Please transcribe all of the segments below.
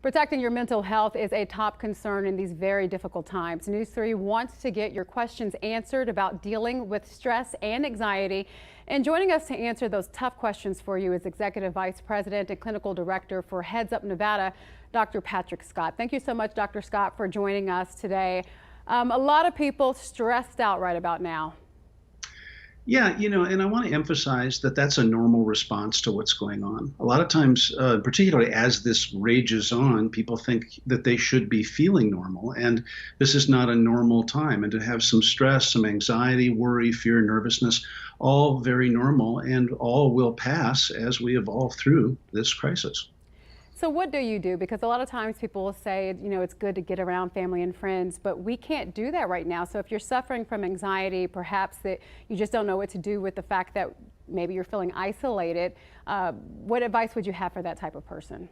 Protecting your mental health is a top concern in these very difficult times. News 3 wants to get your questions answered about dealing with stress and anxiety. And joining us to answer those tough questions for you is Executive Vice President and Clinical Director for HeadsUp Nevada, Dr. Patrick Scott. Thank you so much, Dr. Scott, for joining us today. A lot of people stressed out right about now. Yeah, and I want to emphasize that that's a normal response to what's going on. A lot of times, particularly as this rages on, people think that they should be feeling normal, and this is not a normal time. And to have some stress, some anxiety, worry, fear, nervousness, all very normal, and all will pass as we evolve through this crisis. So what do you do? Because a lot of times people will say, it's good to get around family and friends, but we can't do that right now. So if you're suffering from anxiety, perhaps that you just don't know what to do with the fact that maybe you're feeling isolated, what advice would you have for that type of person?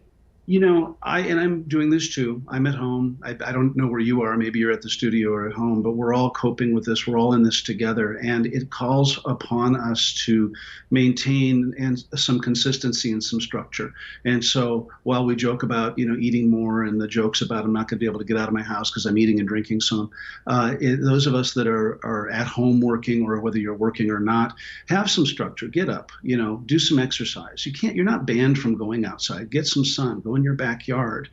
I'm doing this too. I'm at home. I don't know where you are. Maybe you're at the studio or at home, but we're all coping with this. We're all in this together. And it calls upon us to maintain some consistency and some structure. And so while we joke about, eating more and the jokes about I'm not going to be able to get out of my house because I'm eating and drinking some, those of us that are at home working, or whether you're working or not, have some structure. Get up, do some exercise. You're not banned from going outside. Get some sun. Go in your backyard.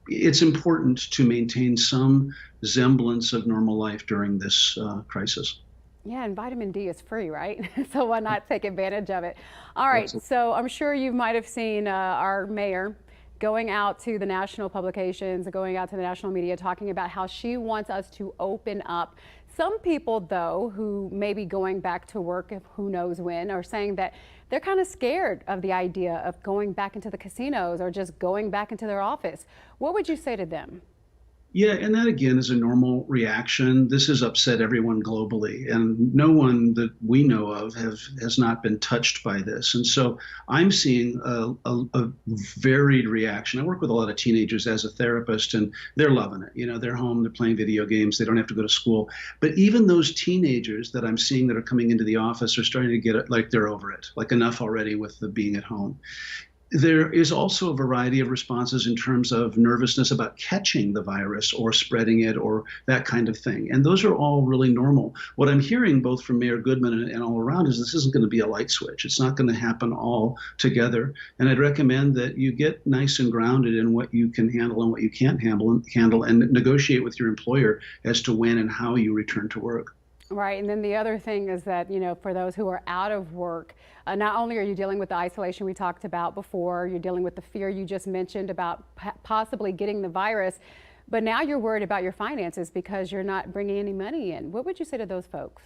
It's important to maintain some semblance of normal life during this crisis. Yeah, and vitamin D is free, right? So why not take advantage of it? All right, so I'm sure you might have seen our mayor going out to the national publications, going out to the national media, talking about how she wants us to open up. Some people, though, who may be going back to work, who knows when, are saying that they're kind of scared of the idea of going back into the casinos or just going back into their office. What would you say to them? Yeah, and that again is a normal reaction. This has upset everyone globally, and no one that we know of has not been touched by this. And so I'm seeing a varied reaction. I work with a lot of teenagers as a therapist, and they're loving it. They're home, they're playing video games, they don't have to go to school. But even those teenagers that I'm seeing that are coming into the office are starting to get it like they're over it, like enough already with the being at home. There is also a variety of responses in terms of nervousness about catching the virus or spreading it or that kind of thing. And those are all really normal. What I'm hearing both from Mayor Goodman and all around is this isn't going to be a light switch. It's not going to happen all together. And I'd recommend that you get nice and grounded in what you can handle and what you can't handle and negotiate with your employer as to when and how you return to work. Right, and then the other thing is that, for those who are out of work, not only are you dealing with the isolation we talked about before, you're dealing with the fear you just mentioned about possibly getting the virus, but now you're worried about your finances because you're not bringing any money in. What would you say to those folks?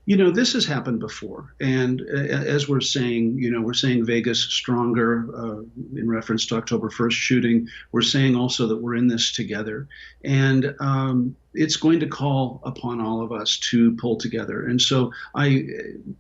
This has happened before. And as we're saying, we're saying Vegas stronger in reference to October 1st shooting. We're saying also that we're in this together. And it's going to call upon all of us to pull together. And so I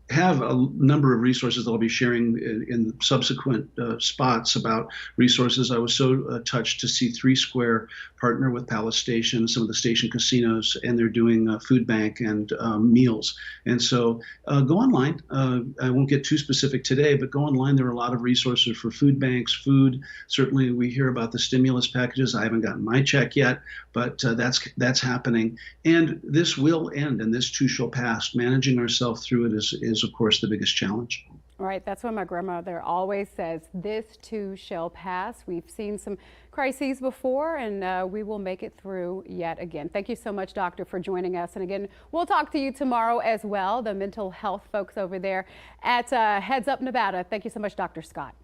have a number of resources that I'll be sharing in subsequent spots about resources. I was so touched to see Three Square partner with Palace Station, some of the station casinos, and they're doing a food bank and meals. And so go online. I won't get too specific today, but go online. There are a lot of resources for food banks, food. Certainly we hear about the stimulus packages. I haven't gotten my check yet, but that's happening. And this will end, and this too shall pass. Managing ourselves through it is, of course, the biggest challenge. Right, that's what my grandmother always says, this too shall pass. We've seen some crises before, and we will make it through yet again. Thank you so much, Doctor, for joining us. And again, we'll talk to you tomorrow as well, the mental health folks over there at HeadsUp Nevada. Thank you so much, Dr. Scott.